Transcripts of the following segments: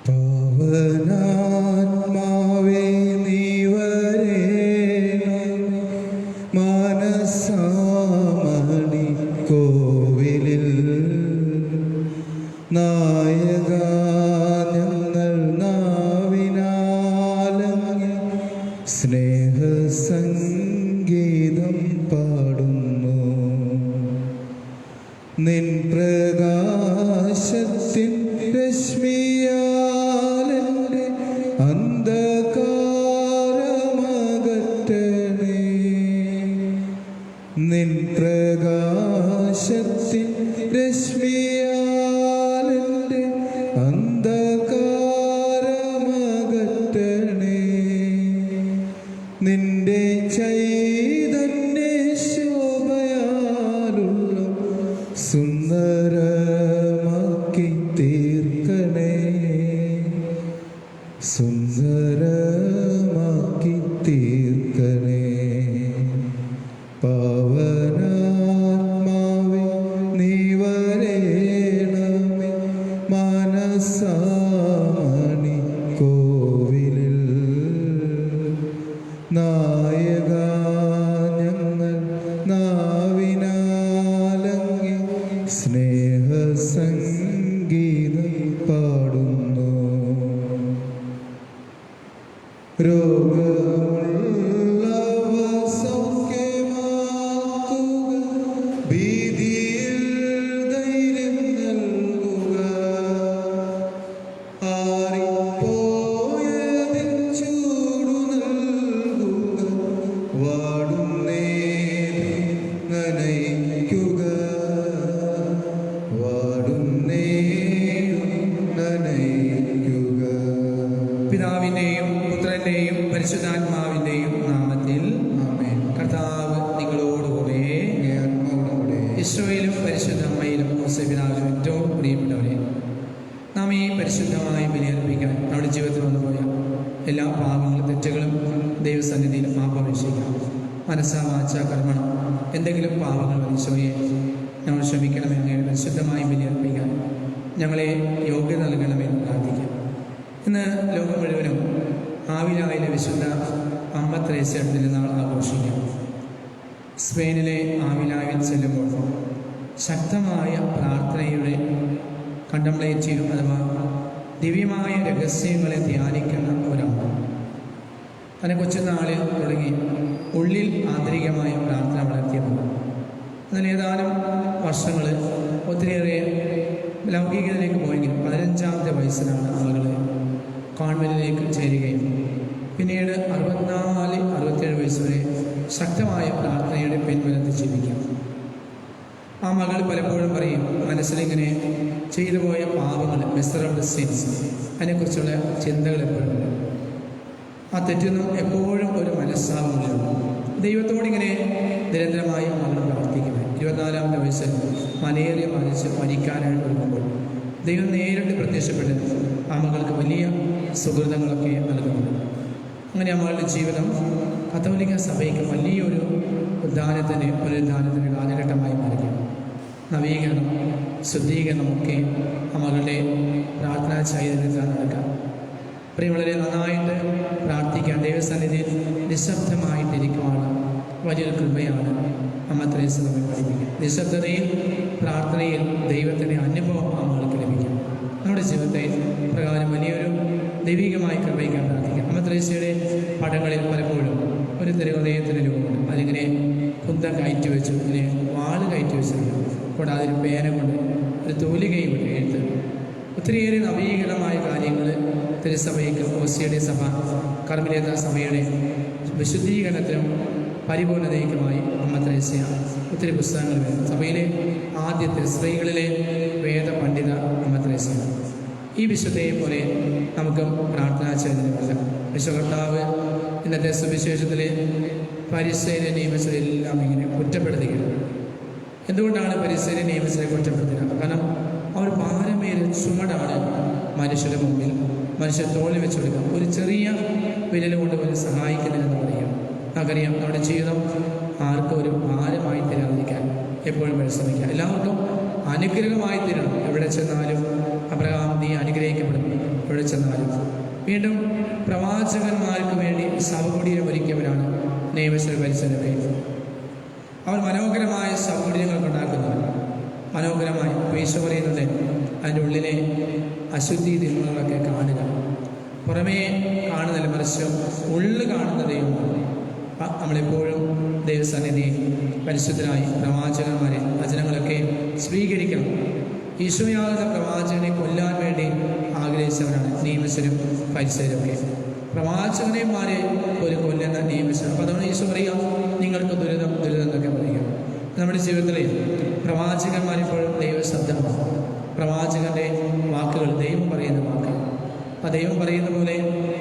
പാവനാത്മാവേ നീ വരേണം, മനസാമണി കോവിലിൽ നായക ഞങ്ങൾ നാവിനാലങ്ങി സ്നേഹസംഗീതം പാടുന്നു. നിൻ പ്രകാശത്തിൻ രശ്മിയാലെൻ്റെ അന്ധകാരമകറ്റണേ. നിൻ പ്രകാശത്തിൻ രശ്മിയാലെൻ്റെ അന്ധകാരമകറ്റണേ. നിന്റെ ചൈതന്യ ശോഭയാലുള്ള സുന്ദരമാക്കി തീർക്കണേ, സുന്ദരമാക്കി തീർക്കണേ. പാവനാത്മാവേ നീ വരേണമേ, മനസാമണി കോവിലിൽ നായക ഞങ്ങൾ നാവിനാലങ്ങി സ്നേഹസംഗീതം പാടുന്നു. രോഗമുള്ളവ സൗഖ്യമാക്കുക, ഭീതിയിൽ ധൈര്യം നൽകുക, ആറിപ്പോയതിൻ ചൂടു നൽകുക, വാടുന്നേതും നനയ്ക്കുക, വാടുന്നേതും നനയ്ക്കുക. പിതാവിൻ്റെയും പുത്രൻ്റെയും പരിശുദ്ധാത്മാവിൻ്റെയും നാമത്തിൽ ആമേൻ. കർത്താവ് നിങ്ങളോടുകൂടെ ഈശോയിലും പരിശുദ്ധ അമ്മയിലും ഔസേപിതാവിലും ഏറ്റവും പ്രിയപ്പെട്ടവരെ, നാം ഈ പരിശുദ്ധമായി ബലിയർപ്പിക്കാൻ നമ്മുടെ ജീവിതത്തിൽ വന്നുപോയ എല്ലാ പാപങ്ങളും തെറ്റുകളും ദൈവസന്നിധിയിൽ മാപ്പപേക്ഷിക്കാം. മനസ്സാ വാച കർമ്മണം എന്തെങ്കിലും പാപങ്ങൾ ഈശോയെ ഞങ്ങൾ ക്ഷമിക്കണമെന്ന് പരിശുദ്ധമായി ബലിയർപ്പിക്കാൻ ഞങ്ങളെ യോഗ്യത നൽകണമെന്ന് പ്രാർത്ഥിക്കാം. ഇന്ന് ലോകം മുഴുവനും ആവിലായിലെ വിശുദ്ധ അമ്മ ത്രേസ്യയുടെ തിരുനാൾ ആഘോഷിക്കാം. സ്പെയിനിലെ ആവിലായിൽ ചെല്ലുമ്പോൾ ശക്തമായ പ്രാർത്ഥനയുടെ കണ്ടംപ്ലേറ്റീവ് അഥവാ ദിവ്യമായ രഹസ്യങ്ങളെ ധ്യാനിക്കുന്ന ഒരമ്മ തൻ്റെ കൊച്ചുനാളിൽ തുടങ്ങി ഉള്ളിൽ ആന്തരികമായ പ്രാർത്ഥന വളർത്തിയതാണ്. എന്നാൽ ഏതാനും വർഷങ്ങൾ ഒത്തിരിയേറെ ലൗകികതയിലേക്ക് പോയെങ്കിലും 15-ാമത്തെ വയസ്സിലാണ് ആളുകൾ കോൺവെന്റിലേക്ക് ചേരുകയും പിന്നീട് 64-67 വയസ്സ് വരെ ശക്തമായ പ്രാർത്ഥനയുടെ പിൻബലത്തിൽ ജീവിക്കാം. ആ മകൾ പലപ്പോഴും പറയും, മനസ്സിലിങ്ങനെ ചെയ്തു പോയ പാപങ്ങൾ, മിസറബിൾ സിൻസ്, അതിനെക്കുറിച്ചുള്ള ചിന്തകൾ എപ്പോഴും, ആ തെറ്റൊന്നും എപ്പോഴും ഒരു മനസ്സാവുന്നില്ല. ദൈവത്തോടിങ്ങനെ നിരന്തരമായി മകൾ പ്രാർത്ഥിക്കുന്നത്. 24-ാമത്തെ വയസ്സിൽ മലേറിയ ബാധിച്ച് മരിക്കാനായിട്ട് ഒരുങ്ങുമ്പോൾ ദൈവം നേരിട്ട് പ്രത്യക്ഷപ്പെട്ട് ആ മകൾക്ക് വലിയ സുഹൃതങ്ങളൊക്കെ നൽകുന്നുണ്ട്. അങ്ങനെ ആ മകളുടെ ജീവിതം കത്തോലിക്ക സഭയ്ക്ക് വലിയൊരു പുനരുദ്ധാനത്തിൻ്റെ കാലഘട്ടമായി മാറുകയാണ്. നവീകരണം, ശുദ്ധീകരണമൊക്കെ ആ മകളുടെ പ്രാർത്ഥനാ ചൈതന്യത്താൽ നടക്കാം. പ്രിയമുള്ളവരെ, നന്നായിട്ട് പ്രാർത്ഥിക്കാൻ, ദൈവസന്നിധിയിൽ നിശബ്ദമായിട്ടിരിക്കുവാണ് വലിയൊരു കൃപയാണ് അമ്മ ത്രേസ്യ നമ്മെ പഠിപ്പിക്കുക. നിശബ്ദതയിൽ, പ്രാർത്ഥനയിൽ ദൈവത്തിൻ്റെ അനുഭവം ആ മകൾക്ക് ലഭിക്കും. നമ്മുടെ ജീവിതത്തെ പ്രകാരം വലിയൊരു ദൈവികമായി കൃപയ്ക്കാൻ പ്രാർത്ഥിക്കാം. അമ്മ ത്രേസ്യയുടെ പടങ്ങളിൽ പലപ്പോഴും ഒരു തിരുഹൃദയത്തിൻ്റെ രൂപമുണ്ട്. അതിങ്ങനെ കുന്തം കയറ്റി വെച്ചു, ഇങ്ങനെ വാള് കയറ്റി വെച്ചിട്ടുണ്ട്. കൂടാതെ ഒരു പേന കൊണ്ട് ഒരു തൂലികയും എഴുത്ത്. ഒത്തിരിയേറെ നവീകരണമായ കാര്യങ്ങൾ തിരുസഭയ്ക്ക്, ഓസിയുടെ സഭ, കർമ്മലേത സഭയുടെ വിശുദ്ധീകരണത്തിനും പരിപൂർണതയ്ക്കുമായി അമ്മ ത്രേസ്യ ഒത്തിരി പുസ്തകങ്ങൾ വരും. സഭയിലെ ആദ്യത്തെ സ്ത്രീകളിലെ വേദ പണ്ഡിത അമ്മ ത്രേസ്യ. ഈ വിശുദ്ധയെ പോലെ നമുക്ക് പ്രാർത്ഥനാ ചൈതന്യമില്ല. വിശ്വകർത്താവ് ഇന്നത്തെ സുവിശേഷത്തിലെ പരിസര നിയമത്തിലെല്ലാം ഇങ്ങനെ കുറ്റപ്പെടുത്തുകയാണ്. എന്തുകൊണ്ടാണ് പരിസര നിയമത്തിനെ കുറ്റപ്പെടുത്തുക? കാരണം അവർ പാരമ്പര്യ ചുമടാണ് മനുഷ്യരുടെ മുമ്പിൽ മനുഷ്യർ തോളിൽ വെച്ച് കൊടുക്കുക. ഒരു ചെറിയ വിരൽ കൊണ്ട് പോലും സഹായിക്കുന്നില്ലെന്ന് പറയുക. നമുക്കറിയാം, നമ്മുടെ ജീവിതം ആർക്കും ഒരു ഭാരമായി തരാതിരിക്കാൻ എപ്പോഴും പരിശ്രമിക്കുക. എല്ലാവർക്കും അനുഗ്രഹമായി തരണം. എവിടെ ചെന്നാലും അബ്രഹാം നീ അനുഗ്രഹിക്കപ്പെടും, എവിടെ ചെന്നാലും. വീണ്ടും പ്രവാചകന്മാർക്ക് വേണ്ടി ശവകുടീരം ഒരുക്കിയവരാണ് നിയമശ്വര പരിസരമേ. അവർ മനോഹരമായ ശവകുടീരങ്ങൾ ഉണ്ടാക്കുന്നത്. മനോഹരമായി വീശ പറയുന്നത് അതിൻ്റെ ഉള്ളിലെ അശുദ്ധി തിന്മകളൊക്കെ കാണുക. പുറമേ കാണുന്നില്ല, മറിച്ച് ഉള്ളിൽ കാണുന്ന ദൈവമാണ്. നമ്മളെപ്പോഴും ദൈവസന്നിധി പരിശുദ്ധരായി പ്രവാചകന്മാരെ വചനങ്ങളൊക്കെ സ്വീകരിക്കണം. ഈശോയാകുന്ന പ്രവാചകനെ കൊല്ലാൻ വേണ്ടി ആഗ്രഹിച്ചവരാണ് നിയമശ്വരും പരിസരമൊക്കെ. പ്രവാചകന്മാരെ ഒരു കൊല്ലുന്ന നിയമശ്വരം. അപ്പോൾ അതുകൊണ്ട് ഈശോ പറയുക, നിങ്ങൾക്ക് ദുരിതം എന്നൊക്കെ പറയുക. നമ്മുടെ ജീവിതത്തിലെ പ്രവാചകന്മാരിപ്പോഴും ദൈവശബ്ദമാണ്. പ്രവാചകന്റെ വാക്കുകൾ ദൈവം പറയുന്ന വാക്കുകൾ. ആ ദൈവം പറയുന്ന പോലെ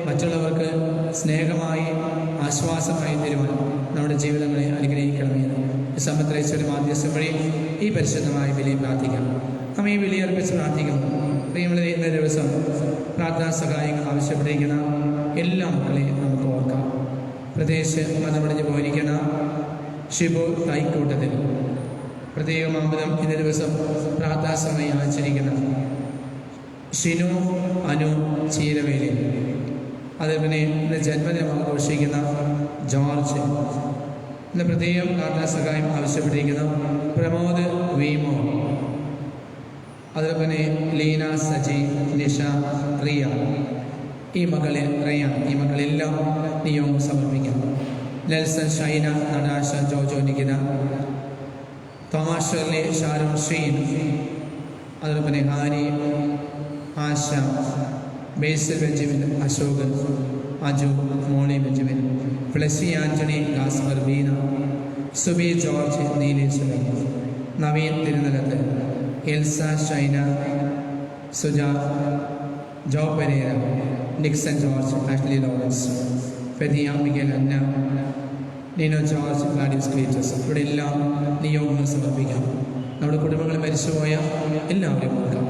മറ്റുള്ളവർക്ക് സ്നേഹമായി ആശ്വാസമായി തരുവാൻ നമ്മുടെ ജീവിതങ്ങളെ അനുഗ്രഹിക്കണമെന്ന് ഈ സമത്രേശ്വര മാധ്യസ്ഥം വഴി ഈ പരിശുദ്ധമായ ബലി പ്രാർത്ഥിക്കാം. നാം ഈ ബലി അർപ്പിച്ച് പ്രാർത്ഥിക്കുന്നു. പ്രിയമുള്ള ഇന്ന ദിവസം പ്രാർത്ഥനാ സഹായങ്ങൾ ആവശ്യപ്പെട്ടിരിക്കുന്ന എല്ലാ മക്കളെയും നമുക്ക് ഓർക്കാം. പ്രദേശ് മതമടഞ്ഞു പോയിരിക്കുന്ന ഷിബു തൈക്കൂട്ടത്തിൽ പ്രത്യേകമാമ്പലം ഇന്ന ദിവസം പ്രാർത്ഥനാ സമയം ആചരിക്കുന്ന ഷിനു അനു ചീരവേലി, അതേപോലെ ഇന്ന് ജന്മദിനം ആഘോഷിക്കുന്ന ജോർജ്, ഇന്ന് പ്രത്യേകം പ്രാർത്ഥനാ സഹായം ആവശ്യപ്പെട്ടിരിക്കുന്ന പ്രമോദ് വീമോ, അതേപോലെ ലീന സജി നിഷ റിയ, ഈ മക്കളെല്ലാം നിയോഗം സമർപ്പിക്കാം. Nelson Shaina Natasha Jojo Nikita, Thomas Shirley Sharon Sheen, അതേപോലെ Hani Asha, Basil Benjamin, Ashok, Aju, Molly Benjamin, Flessy Antony, Gaspar Beena, Subi George, Neeleshwaran, Naveen Thirunalath, Elsa Shaina, Suja, Joe Pereira, Nixon George, Ashley Lawrence, Fedia Miguel, Anna, Nino George, Gladys Cletus, ഇവിടെ എല്ലാം നിയോഗങ്ങൾ സമർപ്പിക്കാം. നമ്മുടെ കുടുംബങ്ങളിൽ മരിച്ചുപോയ എല്ലാവരെയും ഓർക്കാം.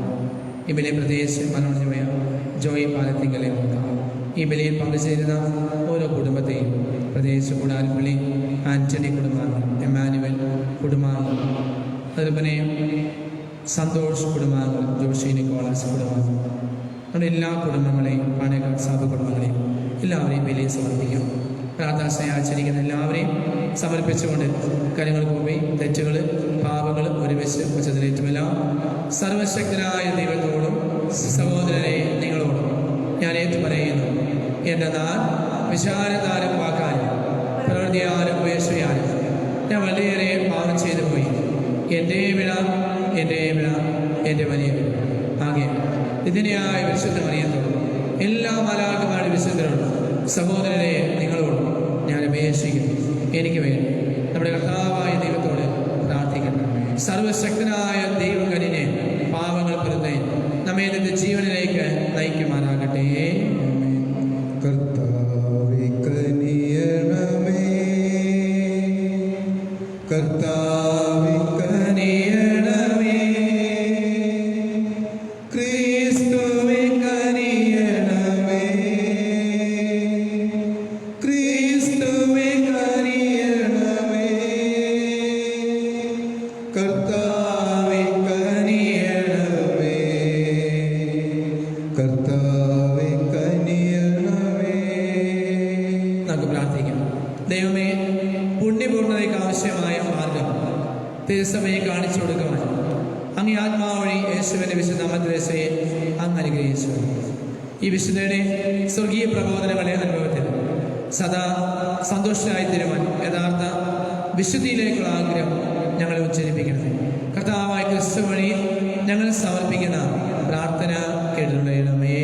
ഈ ബലിയിൽ പ്രത്യേകിച്ച് മനോജ് പോയ ജോയി പാലത്തിങ്കലെ ഓർക്കാം. ഈ ബലിയിൽ പങ്കുചേരുന്ന ഓരോ കുടുംബത്തെയും പ്രത്യേകിച്ച് കൂടാരപ്പള്ളി ആന്റണി കുടുംബാംഗം, എമാനുവൽ കുടുംബാംഗം, അതുപോലെ സന്തോഷ് കുടുംബാംഗം, ജോഷി നിക്കോളാസ് കുടുംബാംഗം, നമ്മുടെ എല്ലാ കുടുംബങ്ങളെയും പാണേക്കാട് സാബ് കുടുംബങ്ങളെയും എല്ലാവരെയും ബലിയിൽ സമർപ്പിക്കും. പ്രാർത്ഥന ആചരിക്കുന്ന എല്ലാവരെയും സമർപ്പിച്ചുകൊണ്ട് കാര്യങ്ങൾ പോയി തെറ്റുകൾ പാപങ്ങൾ ഒരുമിച്ച് ഉച്ചത്തിലേറ്റുമെല്ലാം സർവശക്തനായ ദൈവത്തോടും സഹോദരനെ നിങ്ങളോടും ഞാൻ ഏറ്റുപറയുന്നു. എൻ്റെ നാൾ വിശാലതാരം വാക്കാനും പ്രവൃത്തിയാലും ഉപേക്ഷയാലും ഞാൻ വളരെയേറെ പാപം ചെയ്തു പോയി. എൻ്റെ വിള എൻ്റെ വലിയ വിള ആകെ ഇതിനെയായ വിശുദ്ധ മറിയത്തോടും എല്ലാ മാലാഖമാരുടെ വിശുദ്ധരോടും സഹോദരനെ നിങ്ങളോടും ഞാൻ അപേക്ഷിക്കുന്നു. എനിക്ക് വേണ്ടി നമ്മുടെ കർത്താവായ ദൈവത്തോട് പ്രാർത്ഥിക്കണം. സർവശക്തനായ ദൈവകനിനെ പാവങ്ങൾ പുറത്തെ നമ്മെ നിന്റെ ജീവനിലേക്ക് നയിക്കുമാറാകട്ടെ. കർത്താവേ കനിയണമേ, കർത്താവേ കനിയണമേ, ക്രിസ്തുവേ കനിയണമേ, ക്രിസ്തുവേ കനിയണമേ, കർത്താവേ കനിയണമേ, കർത്താവേ കനിയണമേ. നമുക്ക് പ്രാർത്ഥിക്കാം. ദൈവമേ, പുണ്യപൂർണ്ണതയ്ക്ക് ആവശ്യമായ മാർഗം തിരുസഭയെ കാണിച്ചു കൊടുക്കുവാൻ അങ്ങ് ആത്മാവ് വഴി യേശുവിന്റെ വിശുദ്ധ അമദ്രസയെ അങ്ങ് അനുഗ്രഹിച്ചു. ഈ വിശുദ്ധയുടെ സ്വർഗീയ പ്രബോധനങ്ങളെ അനുഭവത്തിൽ സദാ സന്തുഷ്ടരായി തീരുവാൻ യഥാർത്ഥ വിശുദ്ധിയിലേക്കുള്ള ആഗ്രഹം ഞങ്ങളെ ഉച്ചരിപ്പിക്കണം. കർത്താവായ ക്രിസ്തു വഴി ഞങ്ങൾ സമർപ്പിക്കുന്ന പ്രാർത്ഥന കേട്ടുകൊള്ളണമേ.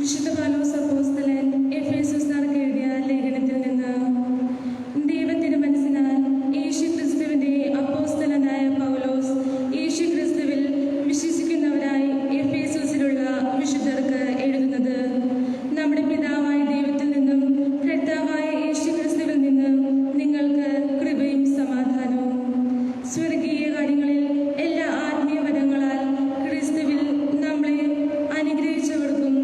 വിശുദ്ധ പൗലോസ് അപ്പോസ്തലൻ എഫേസോസ്കാർക്ക് എഴുതിയ ലേഖനത്തിൽ നിന്ന് ദൈവത്തിന്റെ മനസ്സിനാൽ യേശുക്രിസ്തുവിന്റെ അപ്പോസ്തലനായ പൗലോസ് യേശുക്രിസ്തുവിൽ വിശ്വസിക്കുന്നവരായി എഫേസോസിലുള്ള വിശുദ്ധർക്ക് എഴുതുന്നത്, നമ്മുടെ പിതാവായ ദൈവത്തിൽ നിന്നും കർത്താവായ യേശുക്രിസ്തുവിൽ നിന്നും നിങ്ങൾക്ക് കൃപയും സമാധാനവും. സ്വർഗീയ കാര്യങ്ങളിൽ എല്ലാ ആത്മീയ വരങ്ങളാൽ ക്രിസ്തുവിൽ നമ്മളെ അനുഗ്രഹിച്ചവർക്കും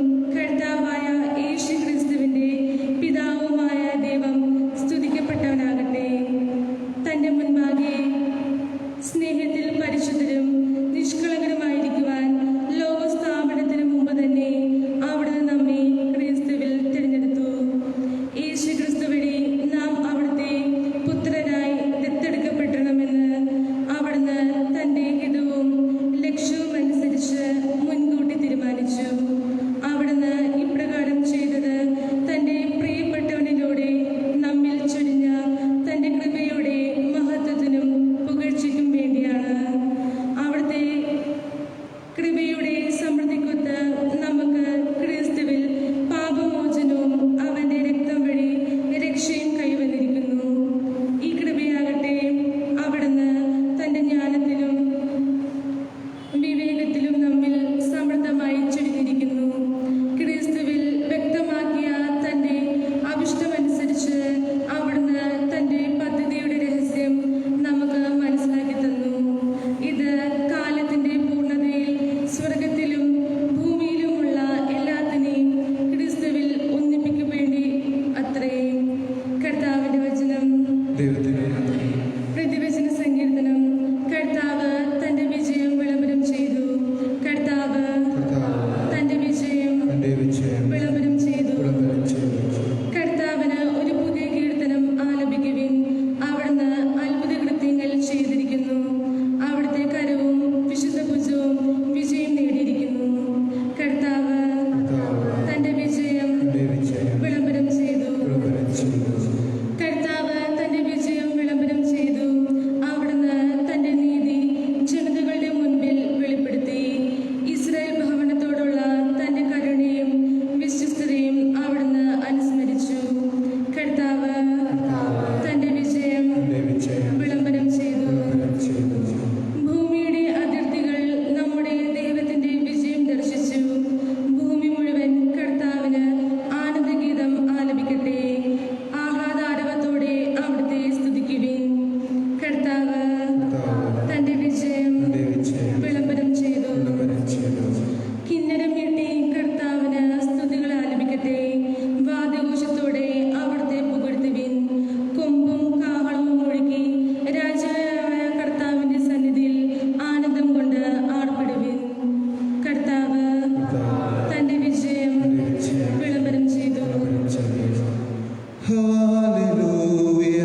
ഹല്ലേലൂയ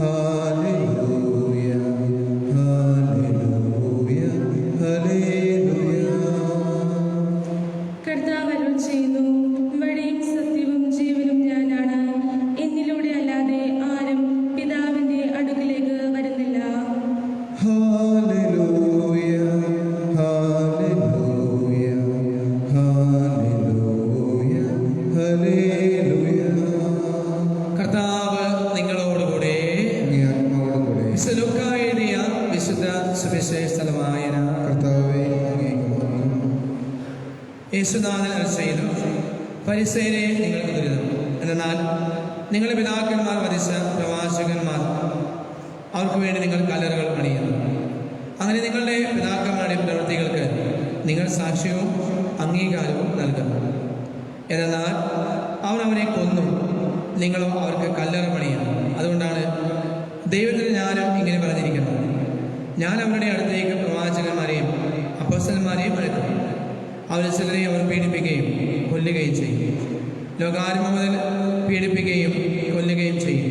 ഹല്ലേലൂയ ഹല്ലേലൂയ ഹല്ലേലൂയ. കർത്താവ് അരുൾ ചെയ്യുന്നു, വഴിയും സത്യവും ജീവനും ഞാനാണ്. എന്നിലൂടെ അല്ലാതെ ആരും പിതാവിന്റെ അടുക്കിലേക്ക് വരുന്നില്ല. Hallelujah hallelujah hallelujah hallelujah. കർത്താവ് നിങ്ങളോടുകൂടെ. അങ്ങേ ആത്മാവോടുകൂടെ. വിശുദ്ധ ലൂക്കാ എഴുതിയ വിശുദ്ധ സുവിശേഷ വായന. കർത്താവേ, അങ്ങേക്ക് മഹത്വം. യേശുനാഥൻ അരുൾ ചെയ്തു, പരിസേരെ നിങ്ങൾക്ക് ദുരിതം. എന്നാൽ നിങ്ങളുടെ പിതാക്കന്മാർ വധിച്ച പ്രവാചകന്മാർ, അവർക്ക് വേണ്ടി നിങ്ങൾ കല്ലറകൾ പണിയുന്നു. അങ്ങനെ നിങ്ങളുടെ പിതാക്കന്മാരുടെ പ്രവൃത്തികൾക്ക് നിങ്ങൾ സാക്ഷ്യവും അംഗീകാരവും നൽകുന്നു. എന്നാൽ അവർ അവരെ കൊന്നു, നിങ്ങളോ അവർക്ക് കല്ലറ പണിയുന്നു. അതുകൊണ്ടാണ് ദൈവത്തിന് ഞാനും ഇങ്ങനെ പറഞ്ഞിരിക്കുന്നത്, ഞാൻ അവരുടെ അടുത്തേക്ക് പ്രവാചകന്മാരെയും അപ്പോസ്തലന്മാരെയും അയക്കും. അവരിൽ ചിലരെ അവർ പീഡിപ്പിക്കുകയും കൊല്ലുകയും ചെയ്യും. ലോകാരംഭം മുതൽ പീഡിപ്പിക്കുകയും കൊല്ലുകയും ചെയ്യും.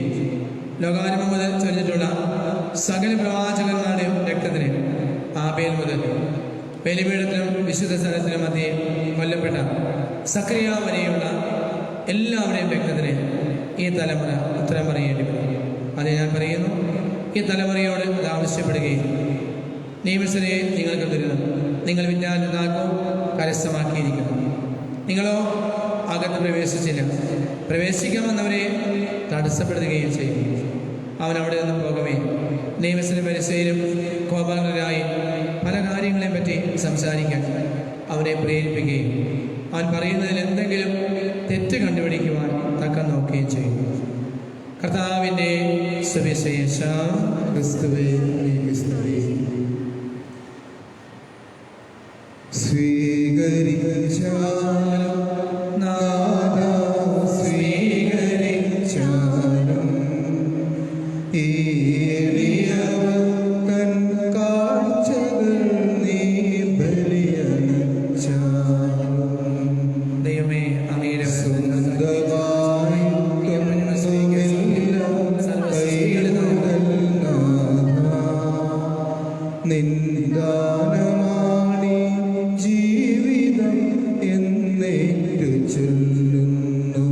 ലോകാരംഭം മുതൽ ചൊരിഞ്ഞിട്ടുള്ള സകല പ്രവാചകന്മാരുടെയും രക്തത്തിന് ആബേൽ മുതൽ ബലിപീഠത്തിലും വിശുദ്ധ സ്ഥലത്തിലും മധ്യേ കൊല്ലപ്പെട്ട സക്രിയ വരെയുള്ള എല്ലാവരുടെയും രക്തത്തിന് ഈ തലമുറ ഉത്തരം പറയേണ്ടി വരും. അത് ഞാൻ പറയുന്നു, ഈ തലമുറയോട് അത് ആവശ്യപ്പെടുകയും, നിയമസ്ഥരെ നിങ്ങൾക്ക് ദുരിതം, നിങ്ങൾ വിജ്ഞാനത്താക്കോ കരസ്ഥമാക്കിയിരിക്കുന്നു. നിങ്ങളോ അകത്ത് പ്രവേശിച്ചില്ല. പ്രവേശിക്കാമെന്നവരെ തടസ്സപ്പെടുത്തുകയും ചെയ്യും. അവൻ അവിടെ നിന്ന് പോകവേ നിയമസ്ഥരും പരിസേരും കോപാകുലരായി പല കാര്യങ്ങളെ പറ്റി സംസാരിക്കാൻ അവനെ പ്രേരിപ്പിക്കുകയും അവൻ പറയുന്നതിൽ എന്തെങ്കിലും തെറ്റ് കണ്ടുപിടിക്കുവാൻ തക്കം നോക്കുകയും ചെയ്യും. കർത്താവിൻ്റെ സുവിശേഷം. ക്രിസ്തുവേ, അങ്ങേക്ക് സ്തുതി. സ്വീകരിച്ചാലും നാഥാ സ്വീകരിച്ചാലും ഈ എളിയവൻ തൻ കാഴ്ചകൾ നീ ബലിയർപ്പിച്ചാലും ദൈവമേ, അങ്ങയുടെ സ്വന്തമായി നിന്ദാനമാണി ജീവിതം എന്നേറ്റു ചൊല്ലുന്നു.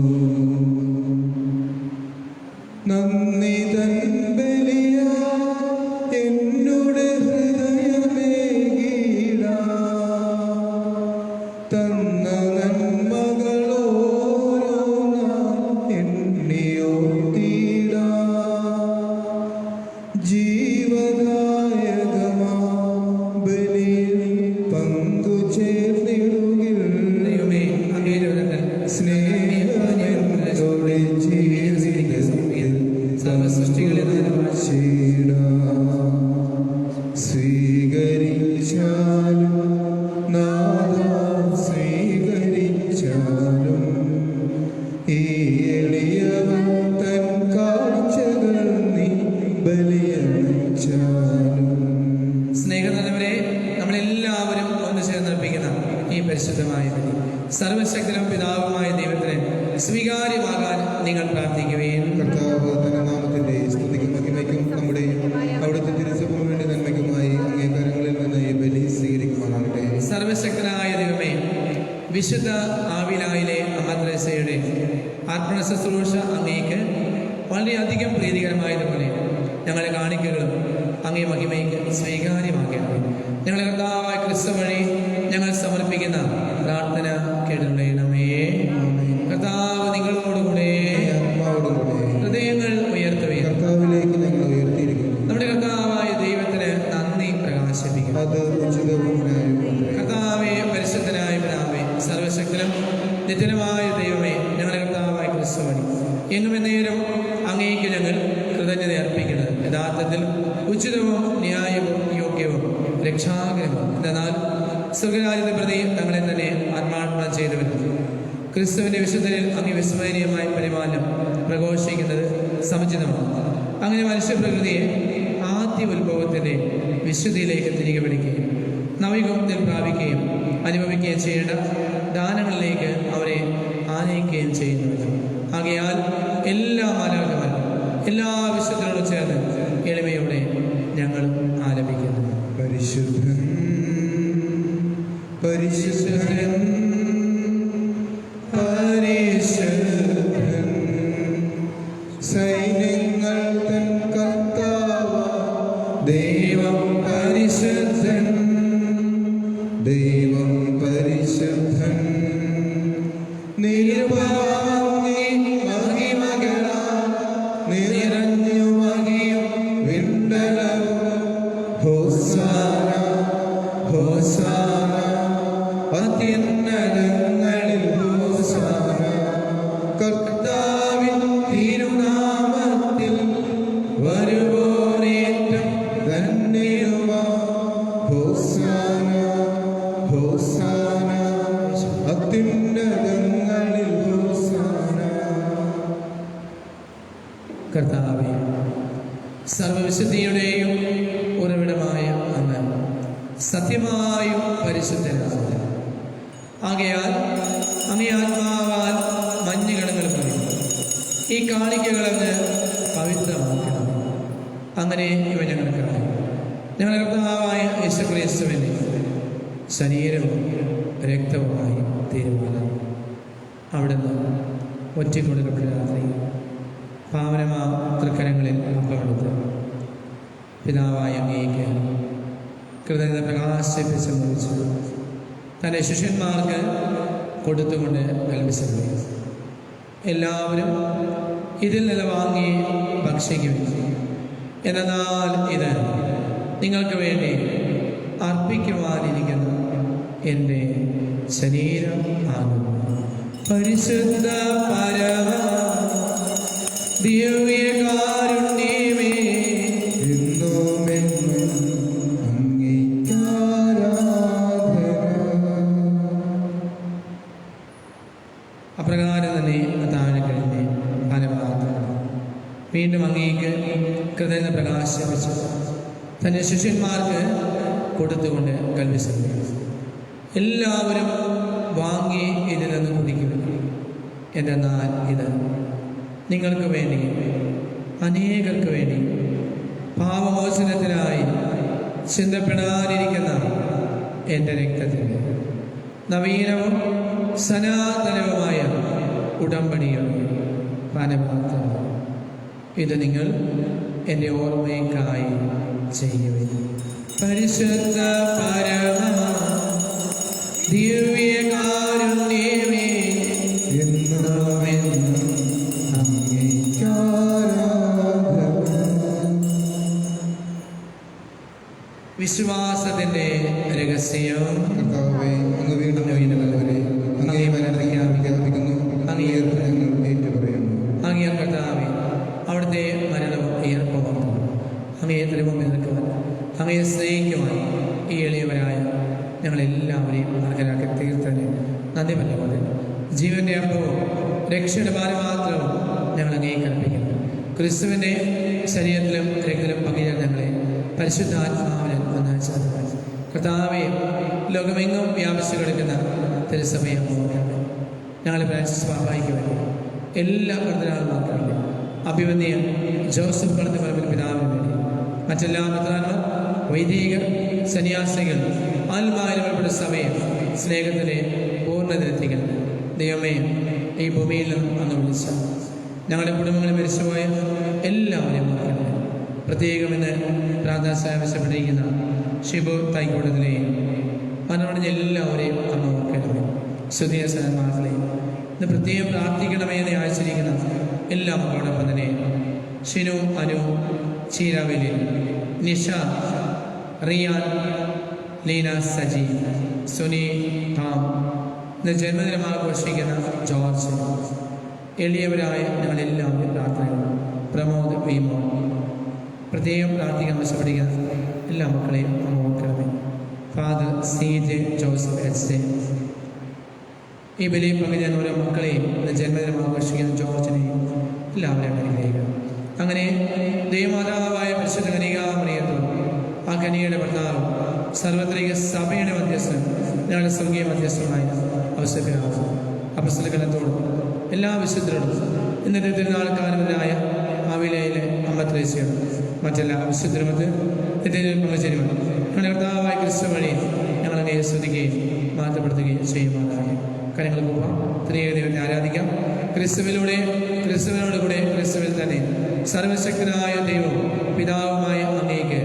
നന്ദി തൻ ബലിയാ എന്നുടെ ഹൃദയമേകീടാ. തന്ന നന്മകളോരോന്നാം എണ്ണിയോർത്തിടാ. ജീവദായകമാ ബലിയിൽ പങ്കുചേർന്നിടുകിൽ. ദൈവമേ, അങ്ങയുടെ വചനത്തിൽ സ്നേഹത്തോടെ ജീവിതത്തിൽ സർവ്വസൃഷ്ടികളെ സ്വീകരിച്ചാലും നാഥാ സ്വീകരിച്ചാലും ഈ എളിയവൻ തൻ കാഴ്ചകൾ നീ ബലിയർപ്പിച്ചാലും. സ്നേഹനിറഞ്ഞവരെ, നമ്മളെല്ലാവരും ഒന്ന് ചേർന്നർപ്പിക്കുന്ന ഈ പരിശുദ്ധമായ ബലി സർവശക്തനും പിതാവുമായ ദൈവത്തിന് സ്വീകാര്യമാകാൻ നിങ്ങൾ പ്രാർത്ഥിക്കുകയും കർത്താവ് തന്റെ നാമത്തിന്റെ സ്തുതിക്കും മഹിമയ്ക്കും നമ്മുടെ അവിടുത്തെ തിരുസഭയ്ക്ക് വേണ്ടി നന്മയ്ക്കുമായി അംഗീകാരങ്ങളിൽ നിന്ന് ഈ ബലി സ്വീകരിക്കുമാറാകട്ടെ. സർവശക്തനായ ദൈവമേ, വിശുദ്ധ ആവിലായിലെ അമ്മത്രേസയുടെ അർപ്പണ ശുശ്രൂഷ അങ്ങേക്ക് വളരെയധികം പ്രീതികരമായതുപോലെ ഞങ്ങളുടെ കാണിക്കകളും അങ്ങേ മഹിമയ്ക്ക് സ്വീകാര്യമാക്കണം. ഞങ്ങളുടെ കർത്താവായ ക്രിസ്തു വഴി ഞങ്ങൾ സമർപ്പിക്കുന്ന പ്രാർത്ഥന കേട്ടുകൊള്ളണമേ. കർത്താവ് നിങ്ങളോടുകൂടെ. ആത്മാവോടുകൂടെ ഹൃദയങ്ങൾ ഉയർത്തുകയും കർത്താവിലേക്ക് ഞങ്ങൾ ഉയർത്തിയിരിക്കുന്നു. നമ്മുടെ കർത്താവായ ദൈവത്തിന് നന്ദി പ്രകാശിപ്പിക്കും. അത് ഉചിതവും ന്യായവുമത്രേ. കർത്താവേ, പരിശുദ്ധനായ പിതാവേ, സർവശക്തനും നിത്യനുമായ ദൈവമേ, ഞങ്ങളുടെ കർത്താവായ ക്രിസ്തു വഴി എങ്ങും എന്നേരം അങ്ങേക്ക് ഞങ്ങൾ കൃതജ്ഞത അർപ്പിക്കുന്നത് യഥാർത്ഥത്തിൽ ഉചിതവും ന്യായവും യോഗ്യവും രക്ഷാകരവും. എന്നാൽ സ്വർഗരാജ്യത്തെ പ്രതി തങ്ങളെ തന്നെ ആത്മാർപ്പണം ചെയ്തവരും ക്രിസ്തുവിന്റെ വിശുദ്ധരിൽ അങ്ങ് വിസ്മരണീയമായ പരിപാലനം പ്രഘോഷിക്കുന്നത് സമുചിതമാണ്. അങ്ങനെ മനുഷ്യപ്രകൃതിയെ ആദ്യ ഉത്ഭവത്തിന്റെ വിശുദ്ധിയിലേക്ക് തിരികെ പിടിക്കുകയും നവയുഗത്തിൽ പ്രാപിക്കുകയും അനുഭവിക്കുകയും ചെയ്യേണ്ട ദാനങ്ങളിലേക്ക് അവരെ ആനയിക്കുകയും ചെയ്യുന്നു. ആകയാൽ എല്ലാ മാലാഖമാരും എല്ലാ വിശുദ്ധരോടും ചേർന്ന് എളിമയോടെ ഞങ്ങളും ആലപിക്കുന്നു. പരിശുദ്ധൻ പരിശുദ്ധൻ പരിശുദ്ധൻ സൈന്യങ്ങൾ തൻ കർത്താവ് ദൈവം പരിശുദ്ധൻ ദൈവം പരിശുദ്ധൻ നിരുപമങ്ങി മഹിമകളാൽ നിറഞ്ഞു മഹിയും വിണ്ടലവും ഹോസാന ഹോസാന അത്യുന്നതങ്ങളിൽ ഹോസാന കർത്താവിൻ തിരുനാമത്തിൽ വരുവോനേറ്റം ധന്യമാ ഹോസാന ഹോസാന അത്യുന്നതങ്ങളിൽ ഹോസാന. കർത്താവേ, സർവവിശുദ്ധിയുടെയും ഉറവിടമായ അങ്ങ് സത്യമായും പരിശുദ്ധനാണ്. ആകയാൽ അങ്ങേ ആത്മാവാൽ മഞ്ഞുകണങ്ങൾ പറയും ഈ കാണിക്കകളങ്ങ് പവിത്രമാക്കണം. അങ്ങനെ ഇവ ഞങ്ങൾക്കായി ഞങ്ങളുടെ കർത്താവായ യേശുക്രിസ്തുവിന്റെ ശരീരവും രക്തവുമായി തീരുമാനം. അവിടുന്ന് ഒറ്റക്കൊടുക്കപ്പെട്ട രാത്രി പാവനമാ തൃക്കരങ്ങളിൽ അപ്പമെടുത്ത് പിതാവായ അങ്ങേക്ക് കൃതജ്ഞത പ്രകാശിപ്പിച്ച് മുറിച്ചു തൻ്റെ ശിഷ്യന്മാർക്ക് കൊടുത്തുകൊണ്ട് കൽപ്പിച്ചത്. എല്ലാവരും ഇതിൽ നിന്ന് വാങ്ങി ഭക്ഷിക്കുവിൻ. എന്നാൽ ഇത് നിങ്ങൾക്ക് വേണ്ടി അർപ്പിക്കുവാനിരിക്കുന്ന എൻ്റെ ശരീരം ആകുന്നു. പരിശുദ്ധ പരമ ദിവ്യകാരുണ്യമേ അപ്രകാരം തന്നെ താഴെ കഴിഞ്ഞ് ഫലപ്രാർത്ഥന വീണ്ടും അങ്ങേക്ക് കൃതജ്ഞത പ്രകാശിപ്പിച്ചു തൻ്റെ ശിഷ്യന്മാർക്ക് കൊടുത്തുകൊണ്ട് കൽപ്പിച്ചു. എല്ലാവരും വാങ്ങി ഇതിൽ നിന്ന് കുടിക്കും. എന്തെന്നാൽ ഇത് നിങ്ങൾക്ക് വേണ്ടി അനേകർക്ക് വേണ്ടി പാപമോചനത്തിനായി ചിന്തപ്പെടാതിരിക്കുന്ന എൻ്റെ രക്തത്തിൻ്റെ നവീനവും സനാതനവുമായ ഉടമ്പടിയാണ് പാനപാത്രം. ഇത് നിങ്ങൾ എൻ്റെ ഓർമ്മയ്ക്കായി ചെയ്യുവിൻ. പരിശുദ്ധ പരമ ദിവ്യകാരുണ്യമേ വിശ്വാസത്തിന്റെ രഹസ്യം. കർത്താവേ, അങ്ങ് വീണ്ടും വീണ്ടുവരെ അങ്ങേ പ്രഖ്യാപിക്കുന്നു. അങ്ങേ ഞങ്ങൾ ഏറ്റുപറയുന്നു. അങ്ങേ കർത്താവേ, അവിടുത്തെ മരണവും ഉയർപ്പവും അങ്ങേ തിരുമുമ്പിൽ നിൽക്കുവാൻ അങ്ങയെ സ്നേഹിക്കുവാൻ ഈ എളിയവരായ ഞങ്ങളെല്ലാവരെയും അർഹരാക്കി തീർത്തതിന് നന്ദി പറഞ്ഞുകൊണ്ട് ജീവന്റെ അപ്പവും രക്ഷയുടെ പാരമാത്രവും ഞങ്ങൾ അങ്ങേ കൽപ്പിക്കുന്നു. ക്രിസ്തുവിൻ്റെ ശരീരത്തിലും രക്തത്തിലും പങ്കിടാൻ ഞങ്ങളെ പരിശുദ്ധാത്മാവിനെ ഒന്നാഴ്ച കർത്താവെ, ലോകമെങ്ങും വ്യാപിച്ചു കിടക്കുന്ന തിരുസഭയെ ഓർക്കണം. ഞങ്ങളെ ഫ്രാൻസിസ് പാപ്പായ്ക്ക് വേണ്ടി എല്ലാ കർത്തനാൾമാർക്കും അഭിമന്യ ജോസഫ് കടന്നു പറമ്പിൽ പിതാവിന് വേണ്ടി മറ്റെല്ലാ മിത്രാന്മാർ, വൈദികർ, സന്യാസികൾ, ആത്മാവിനുൾപ്പെട്ട സഭയെ സ്നേഹത്തിലെ പൂർണ്ണതയെത്തിക്കൽ. ദൈവമേ, ഈ ഭൂമിയിൽ നിന്നും അങ്ങ് വിളിച്ച ഞങ്ങളുടെ കുടുംബങ്ങളിൽ മരിച്ചുപോയ എല്ലാവരെയും ഓർക്കണം. പ്രത്യേകം ഇന്ന് പ്രാർത്ഥന ആവശ്യപ്പെട്ടിരിക്കുന്ന ഷിബു തൈക്കൂടത്തിലെയും മനോടഞ്ഞ എല്ലാവരെയും അങ്ങ് ഓർക്കണമേ. സുധീയ സന്മാക്കളെയും ഇന്ന് പ്രത്യേകം പ്രാർത്ഥിക്കണമേ എന്ന് അയച്ചിരിക്കുന്ന എല്ലാ മക്കളോടൊപ്പം തന്നെ ഷിനു, അനു, ചീരാവേലി, നിഷ, റിയാൻ, ലീന, സജി, സുനി, ടാം, ഇന്ന് ജന്മദിനം ആഘോഷിക്കുന്ന ജോർജ്, എളിയവരായ ഞങ്ങളെല്ലാവരും പ്രാർത്ഥനകളും പ്രമോദ്, വിമോൻ, പ്രത്യേകം പ്രാർത്ഥിക്കാൻ ആവശ്യപ്പെടുന്ന എല്ലാ മക്കളെയും ഓർക്കണമേ. Father C J Joseph H J, ഈ ബലിയിൽ പങ്കുചേർന്ന ഓരോ മക്കളെയും ജന്മദിനം ആഘോഷിക്കുന്ന ജോർജിനെയും എല്ലാവരെയും അനുഗ്രഹിക്കണം. അങ്ങനെ ദൈവമാതാവായ പരിശുദ്ധ കന്യകാമറിയത്തോടും ആ കന്യകയുടെ ഭർത്താവും സർവത്രിക സഭയുടെ മധ്യസ്ഥൻ ഞങ്ങളുടെ സ്വർഗീയ മധ്യസ്ഥമായ അവസരത്തിലാവും അപ്പസ്തലഗണത്തോടും എല്ലാ വിശുദ്ധരോടും ഇന്നത്തെ തിരുനാൾക്കാരനായ ആവിലയിലെ അമ്മ ത്രേസ്യയാണ് മറ്റെല്ലാ വിശുദ്ധരുമത്ത് പങ്കുചേരുവാൻ ഞങ്ങളുടെ കർത്താവായ ക്രിസ്തു വഴി ഞങ്ങളെ സ്തുതിക്കുകയും മാറ്റപ്പെടുത്തുകയും ചെയ്യുമാറാകെ. കാര്യങ്ങൾക്ക് പോകാം. ത്രിയേക ദൈവത്തെ ആരാധിക്കാം. ക്രിസ്തുവിനോട് കൂടെ ക്രിസ്തുവിൽ തന്നെ സർവശക്തനായ ദൈവവും പിതാവുമായ അങ്ങേക്ക്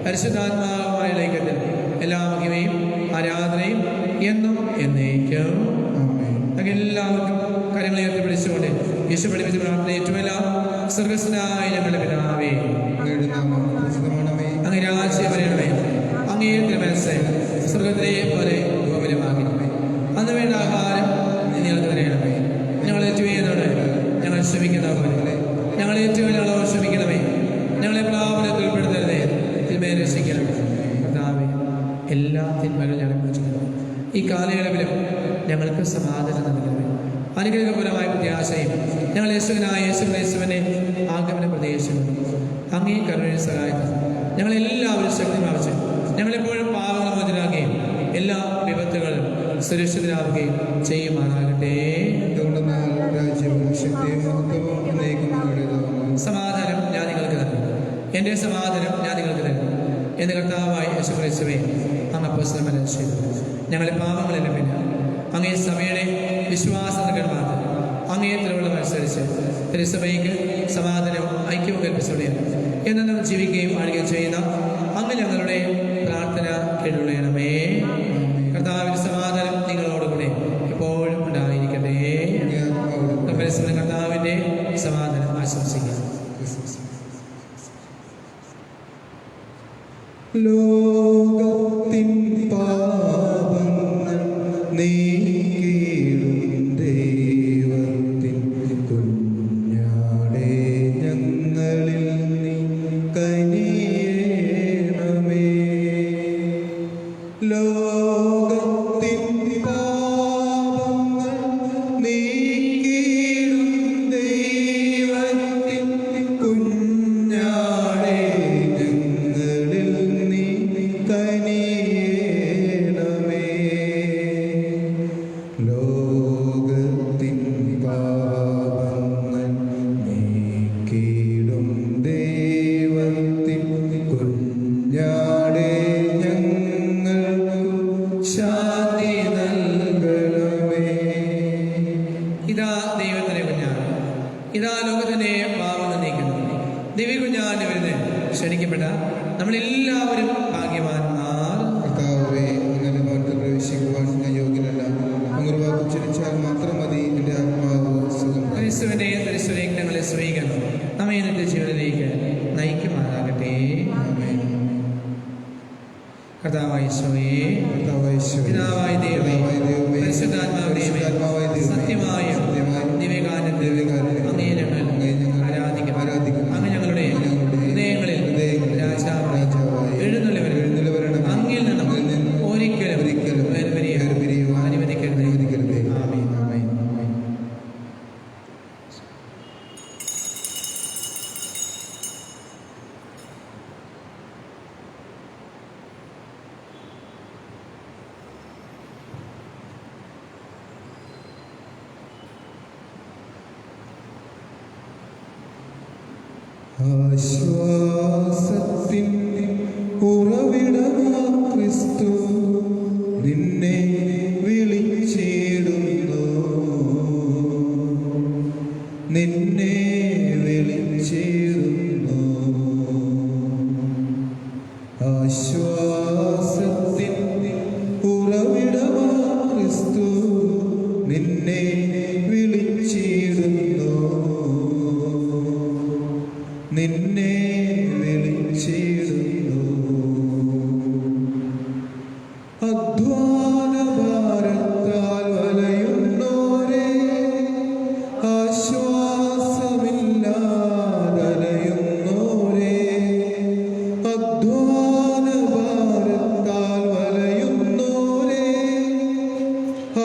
പരിശുദ്ധാത്മാവുമായ ഐക്യത്തിൽ എല്ലാ മഹിമയും ആരാധനയും എന്നും എന്നേക്കും. എല്ലാവർക്കും കാര്യങ്ങളെ ഉയർത്തിപ്പിടിച്ചുകൊണ്ട് യേശു പഠിപ്പിച്ച പ്രാർത്ഥന ഏറ്റുമെല്ലാം. സ്വർഗസ്ഥനായ ഞങ്ങളുടെ പിതാവേ, അങ്ങ് രാജ്യം വരണമേ, അങ്ങേ തിരുമനസ്സ് സ്വർഗത്തിലെ പോലെ ഭൂമിയിലുമാകണമേ. അന്ന് വേണ്ട ആഹാരം ഞങ്ങൾക്ക് തരണമേ. ഞങ്ങളെ ഏറ്റുവീഴുന്നോട് ഞങ്ങൾ ക്ഷമിക്കുന്ന പോലെ ഞങ്ങളെ ഏറ്റുവീഴുകളോ ക്ഷമിക്കണമേ. ഞങ്ങളെ പ്രാബല്യത്തിൽ ഉൾപ്പെടുത്തരുതേ, തിന്മയെ രക്ഷിക്കണമേ. കർത്താവേ, എല്ലാ തിന്മകളും ഞങ്ങൾ മോചിക്കുന്നു. ഈ കാലയളവിലും ഞങ്ങൾക്ക് സമാധാനം നൽകണമേ. അനുഗ്രഹപരമായ പ്രത്യാശയും ഞങ്ങൾ യേശുവിനായ യേശുക്രിസ്തുവിനെ ആഗമന പ്രദേശങ്ങളും അങ്ങേ കരുണയെ സഹായിക്കും. ഞങ്ങളെല്ലാവരും ശക്തി പ്രാപിച്ച് ഞങ്ങളെപ്പോഴും പാവങ്ങൾ മോചനാകുകയും എല്ലാ വിപത്തുകളും സുരക്ഷിതരാകുകയും ചെയ്യുമാറാകട്ടെ. സമാധാനം ഞാൻ നിങ്ങൾക്ക് നൽകും, എൻ്റെ സമാധാനം ഞാൻ നിങ്ങൾക്ക് നൽകും എന്ന് കർത്താവായ യേശുക്രിസ്തുവേ അങ്ങ് അപ്പോസ്തലന്മാരെ ചെയ്തു. ഞങ്ങളുടെ പാവങ്ങളെല്ലാം പിന്നെ അങ്ങേ സഭയുടെ വിശ്വാസങ്ങൾ മാത്രം അങ്ങേ തിരുവള്ളം അനുസരിച്ച് തിരുസഭയ്ക്ക് സമാധാനവും ഐക്യവും കൽപ്പിച്ചുകൊള്ളുകയും എന്നും ജീവിക്കുകയും ആളുകയും ചെയ്യുന്ന അങ്ങ് ഞങ്ങളുടെ പ്രാർത്ഥന കേട്ടുകൊള്ളണമേ. കർത്താവിന്റെ സമാധാനം നിങ്ങളോടുകൂടെ എപ്പോഴും ഉണ്ടായിരിക്കട്ടെ. പരസ്പരം കർത്താവിന്റെ സമാധാനം ആശംസിക്കാം. ലോകത്തിൻ പാപങ്ങൾ നീക്കിയിടും ദൈവത്തിൻ കുഞ്ഞാടേ, ഞങ്ങളിൽ നീ കനിയേണമേ. ലോകത്തിൻ പാപങ്ങൾ നീക്കിയിടും ദൈവത്തിൻ കുഞ്ഞാടേ, ഞങ്ങളിൽ നീ കനിയേണമേ. ലോകത്തിൻ പാപങ്ങൾ നീക്കിയിടും ദൈവത്തിൻ കുഞ്ഞാടേ, ഞങ്ങൾക്ക് ശാന്തി നൽകണമേ. ഇതാ ദൈവത്തിന്റെ കുഞ്ഞാട്, ഇതാ ലോകത്തിന്റെ പാപങ്ങൾ നീക്കുന്നു. ദിവ്യ കുഞ്ഞാടിന് വരുന്നത് ക്ഷണിക്കപ്പെട്ട നമ്മളെല്ലാവരും ഭാഗ്യവാന്മാർ. കർത്താവേ, അങ്ങനെ ഭവനത്തിൽ പ്രവേശിക്കുവാൻ ഞാൻ യോഗ്യനല്ല. അങ്ങൊരു വാക്ക് ഉച്ചരിച്ചാൽ മാത്രം മതി, എൻ്റെ ആത്മാവ് സുഖം. ക്രിസ്തുവിന്റെ പരിശുദ്ധങ്ങളെ സ്വീകരിക്കണം, നമ്മെ ഇന്നത്തെ ജീവനിലേക്ക് നയിക്കുമാറാകട്ടെ. ആമേൻ. കർത്താവായ ഈശോയേ, പിതാവായ ദൈവമേ, പരിശുദ്ധാത്മാവായ ദൈവമേ, സത്യമായും ദിവ്യകാരുണ്യത്തിൽ അങ്ങയെ ഞങ്ങൾ ആരാധിക്കുന്നു. അങ്ങ് ഞങ്ങളുടെ ഹൃദയങ്ങളിൽ രാജാവായി എഴുന്നള്ളവരും അങ്ങിൽ നിന്നും ഒരിക്കലും വേർപിരിയുവാൻ അനുവദിക്കരുതേ. ആമേൻ. ആശ്വാസത്തിൻ ഉറവിടമാ ക്രിസ്തു, നിന്നെ വിളിച്ചിടുന്നു, നിന്നെ വിളിച്ചിടുന്നു. ആശ്വാസത്തിൻ ഉറവിടമാ ക്രിസ്തു, നിന്നെ വിളിച്ചിടുന്നു, നിന്നെ വിളിച്ചിടുന്നു. അധ്വാനഭാരത്താൽ വലയുന്നോരേ, ആശ്വാസമില്ലാതലയുന്നോരേ, അധ്വാനഭാരത്താൽ വലയുന്നോരേ,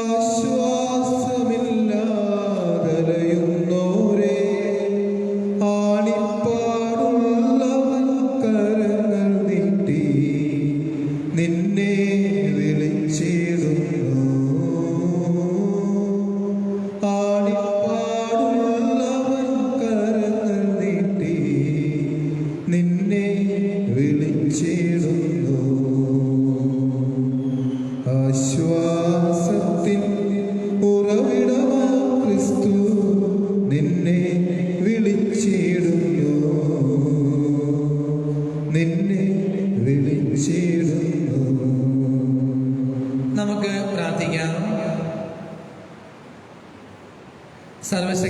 ആശ്വാസമില്ലാതലയുന്നോരേ, ആണിപ്പാടുള്ള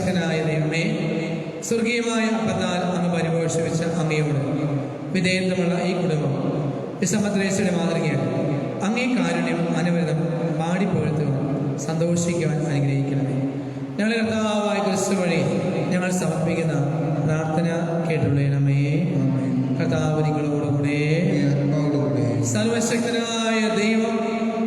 സർവശക്തനായ ദൈവമേ, സ്വർഗീയമായ അപ്പത്താൽ അങ്ങ് പരിപോഷിപ്പിച്ച അങ്ങയോട് വിധേയത്വമുള്ള ഈ കുടുംബം വിസമത്രേശ്വരുടെ മാതൃകയാണ്. അങ്ങേ കാരുണ്യം അനവരതം പാടിപ്പോഴ്ത്തുവാൻ സന്തോഷിക്കുവാൻ അനുഗ്രഹിക്കണമേ. ഞങ്ങളുടെ കർത്താവായ ക്രിസ്തു വഴി ഞങ്ങൾ സമർപ്പിക്കുന്ന പ്രാർത്ഥന കേട്ടുള്ളണമേ. കർത്താവ് നിങ്ങളോടുകൂടെ. സർവശക്തനായ ദൈവം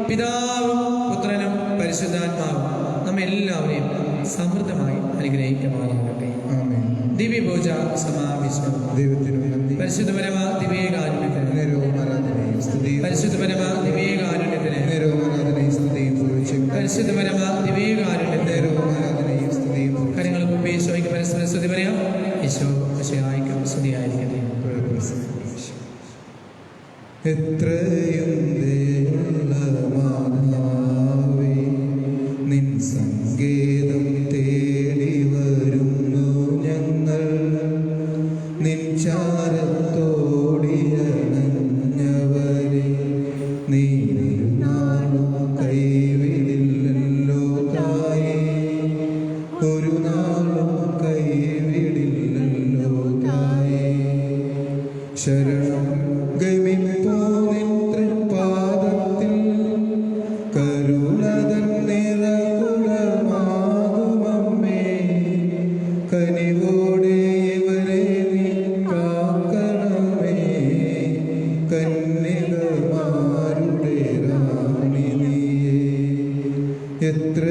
പിതാവും പുത്രനും പരിശുദ്ധാത്മാവും നമ്മെല്ലാവരെയും സമൃദ്ധമായി അനുഗ്രഹിക്കുമാറാകട്ടെ. ദിവ്യപൂജ സമാപിച്ചു. പരിശുദ്ധപരമ ദിവ്യകാരുണ്യത്തിന് പരിശുദ്ധപരമ ദിവ്യകാരുണ്യത്തിന് പരിശുദ്ധപരമ ദിവ്യകാരുണ്യത്തിന് കാര്യങ്ങൾ ഈശോയ്ക്ക് പരസ്പരം സ്തുതി പറയാം. ഈശോ ഈശോയ്ക്കും സ്തുതിയായിരിക്കട്ടെ. എത്രയും ദയാലുവാനാവേ, നിൻ സങ്കേതം തേടി വരുന്നു ഞങ്ങൾ. നിൻ ചാരത്തോടിയണഞ്ഞവരെ നീ ഒരു നാളും കൈവിടില്ലല്ലോ തായേ, ഒരു നാളും കൈവിടില്ലല്ലോ തായേ. ശരണം ഗമിപ്പോ നിൻ തൃപ്പാദത്തിൽ, കരുണതൻ നിറകുടമാകുമമ്മേ. കനിവോടെ ഇവരെ നീ കാക്കണമേ, കന്യകമാരുടെ റാണി നീയേ. എത്ര